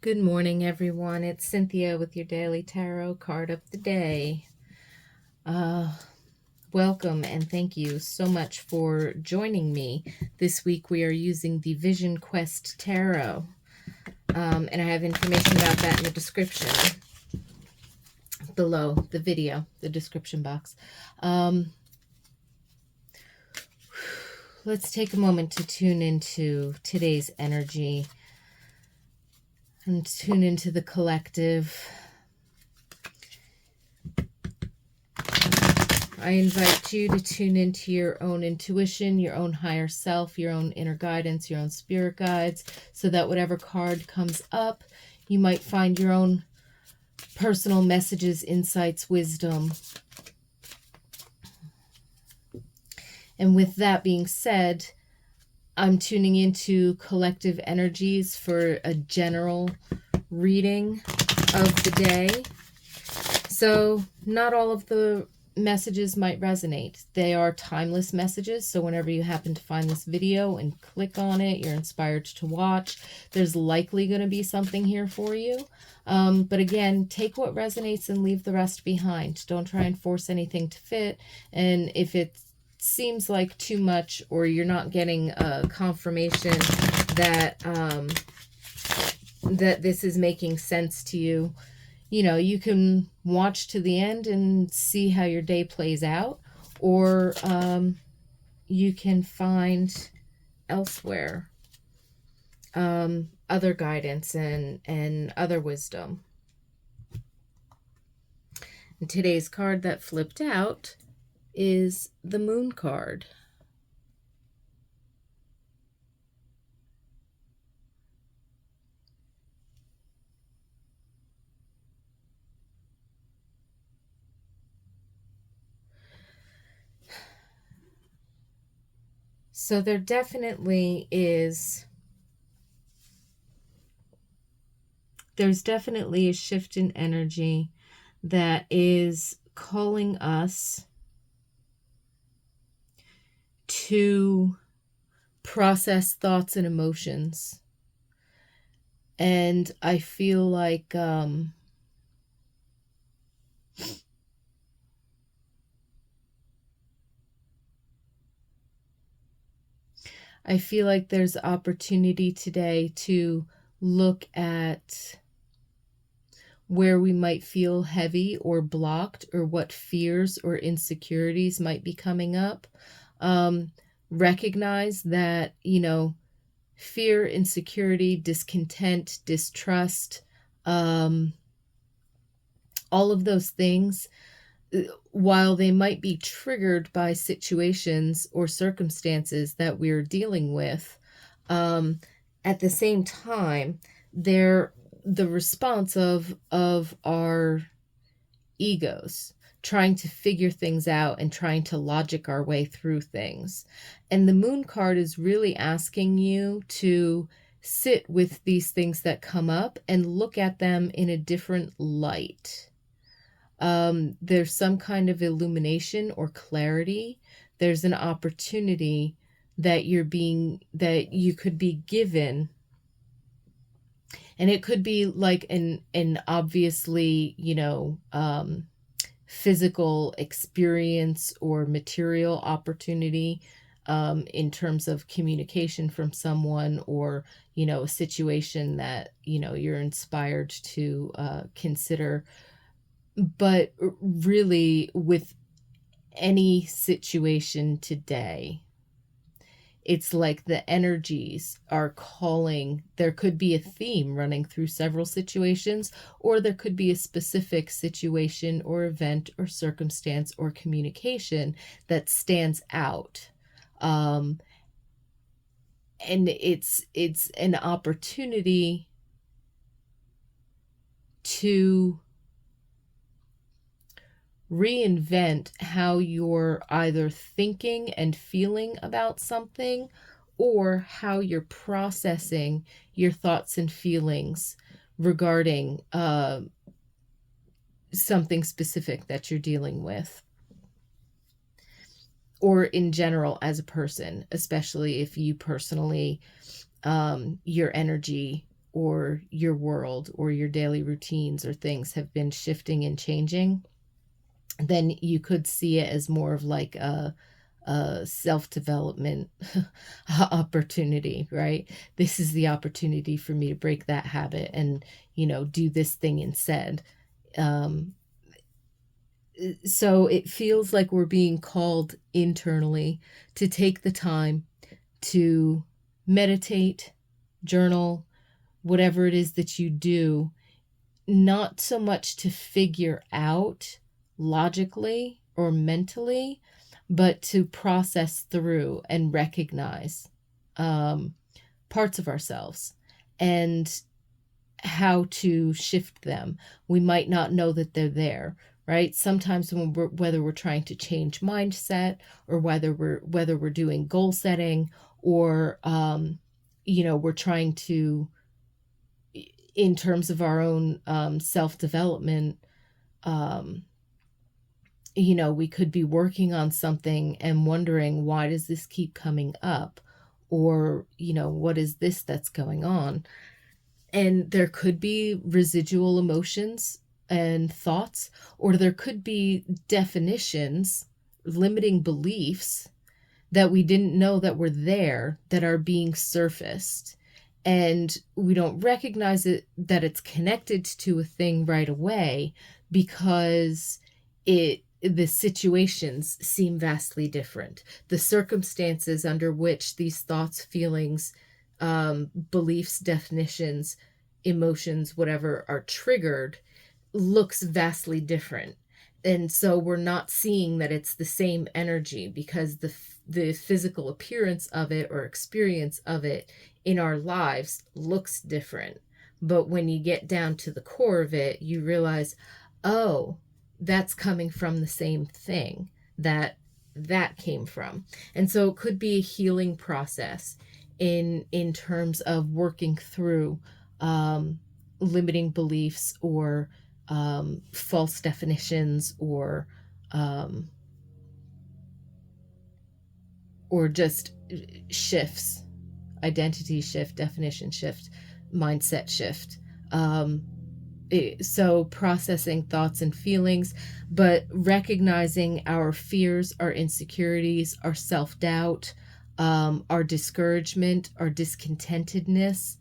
Good morning, everyone. It's Cynthia with your daily tarot card of the day. Welcome and thank you so much for joining me. This week we are using the Vision Quest Tarot. And I have information about that in the description below the video, the description box. Let's take a moment to tune into today's energy and tune into the collective. I invite you to tune into your own intuition, your own higher self, your own inner guidance, your own spirit guides, so that whatever card comes up, you might find your own personal messages, insights, wisdom. And with that being said, I'm tuning into collective energies for a general reading of the day. So not all of the messages might resonate. They are timeless messages, so whenever you happen to find this video and click on it, you're inspired to watch. There's likely going to be something here for you. But again, take what resonates and leave the rest behind. Don't try and force anything to fit. And if it seems like too much, or you're not getting a confirmation that that this is making sense to you, you know, you can watch to the end and see how your day plays out, or you can find elsewhere other guidance and other wisdom. And today's card that flipped out is the Moon card. So there definitely is, there's definitely a shift in energy that is calling us to process thoughts and emotions. And I feel like there's opportunity today to look at where we might feel heavy or blocked, or what fears or insecurities might be coming up. Recognize that, you know, fear, insecurity, discontent, distrust, all of those things, while they might be triggered by situations or circumstances that we're dealing with, at the same time, they're the response of our egos trying to figure things out and trying to logic our way through things. And the Moon card is really asking you to sit with these things that come up and look at them in a different light. There's some kind of illumination or clarity. There's an opportunity that you could be given. And it could be like an obviously, you know, physical experience or material opportunity, in terms of communication from someone, or, you know, a situation that, you know, you're inspired to consider. But really, with any situation today, it's like the energies are calling. There could be a theme running through several situations, or there could be a specific situation or event or circumstance or communication that stands out. And it's an opportunity to reinvent how you're either thinking and feeling about something, or how you're processing your thoughts and feelings regarding something specific that you're dealing with, or in general as a person, especially if you personally, your energy or your world or your daily routines or things have been shifting and changing, then you could see it as more of like a self-development opportunity, right? This is the opportunity for me to break that habit and, do this thing instead. Um, so it feels like we're being called internally to take the time to meditate, journal, whatever it is that you do, not so much to figure out logically or mentally, but to process through and recognize um, parts of ourselves and how to shift them. We might not know that they're there, right? Sometimes whether we're trying to change mindset or whether we're doing goal setting or we're trying to, in terms of our own self-development, we could be working on something and wondering, why does this keep coming up? Or, what is this that's going on? And there could be residual emotions and thoughts, or there could be definitions, limiting beliefs that we didn't know that were there that are being surfaced. And we don't recognize it, that it's connected to a thing right away, because the situations seem vastly different. The circumstances under which these thoughts, feelings, beliefs, definitions, emotions, whatever, are triggered looks vastly different. And so we're not seeing that it's the same energy, because the physical appearance of it or experience of it in our lives looks different. But when you get down to the core of it, you realize, oh, that's coming from the same thing that came from. And so it could be a healing process in terms of working through limiting beliefs or false definitions um, or just shifts, identity shift, definition shift, mindset shift. So processing thoughts and feelings, but recognizing our fears, our insecurities, our self-doubt, our discouragement, our discontentedness.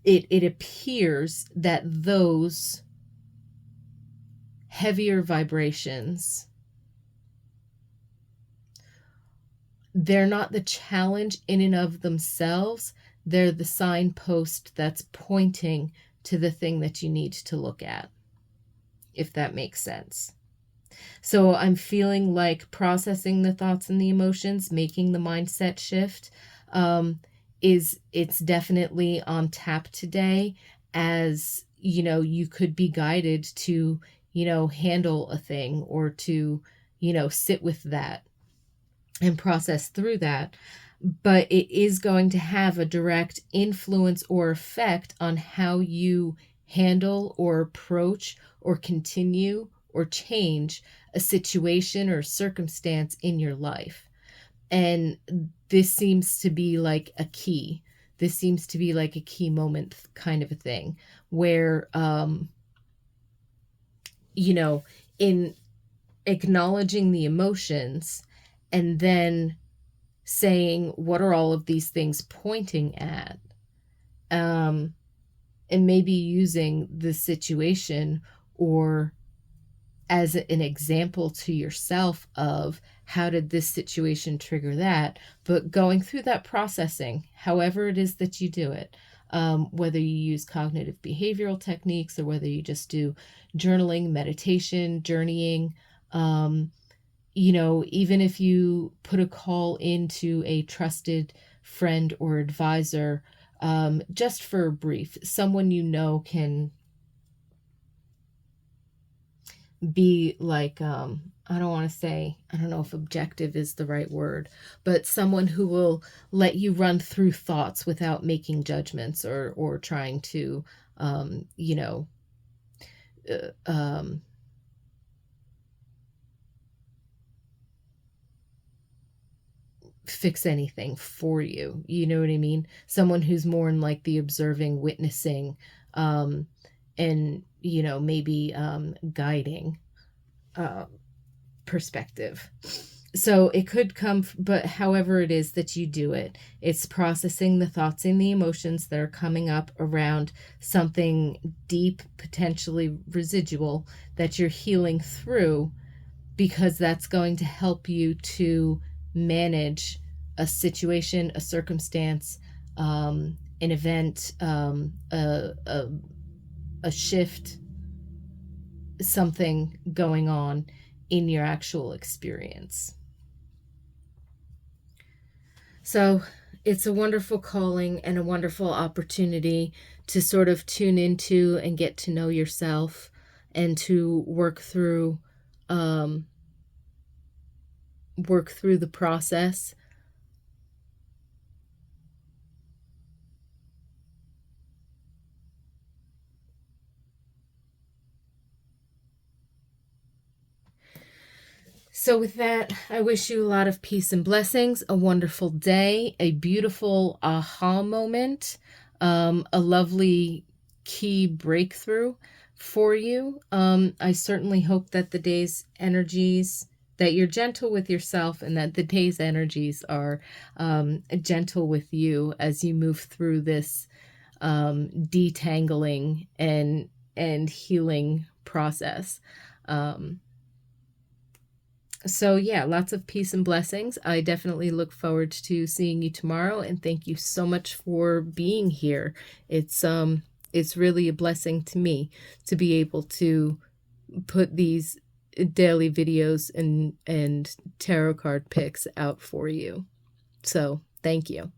It appears that those heavier vibrations, they're not the challenge in and of themselves. They're the signpost that's pointing to the thing that you need to look at, if that makes sense. So I'm feeling like processing the thoughts and the emotions, making the mindset shift, it's definitely on tap today, as you could be guided to handle a thing, or to sit with that and process through that. But it is going to have a direct influence or effect on how you handle or approach or continue or change a situation or circumstance in your life. And this seems to be like a key. This seems to be like a key moment kind of a thing, where, in acknowledging the emotions and then saying, what are all of these things pointing at? And maybe using the situation or as an example to yourself of, how did this situation trigger that? But going through that processing, however it is that you do it, whether you use cognitive behavioral techniques or whether you just do journaling, meditation, journeying, even if you put a call into a trusted friend or advisor, just for a brief, someone can be like, I don't want to say, I don't know if objective is the right word, but someone who will let you run through thoughts without making judgments or trying to, uh, um, fix anything for you. You know what I mean? Someone who's more in like the observing, witnessing, and, you know, maybe guiding uh, perspective. So it could come, but however it is that you do it, it's processing the thoughts and the emotions that are coming up around something deep, potentially residual, that you're healing through, because that's going to help you to manage a situation, a circumstance, an event, a shift, something going on in your actual experience. So it's a wonderful calling and a wonderful opportunity to sort of tune into and get to know yourself, and to um, work through the process. So, with that, I wish you a lot of peace and blessings, a wonderful day, a beautiful aha moment, a lovely key breakthrough for you. I certainly hope that the day's energies, that you're gentle with yourself, and that the day's energies are gentle with you as you move through this detangling and healing process. Um, so yeah, lots of peace and blessings. I definitely look forward to seeing you tomorrow, and thank you so much for being here. It's really a blessing to me to be able to put these daily videos and tarot card picks out for you. So, thank you.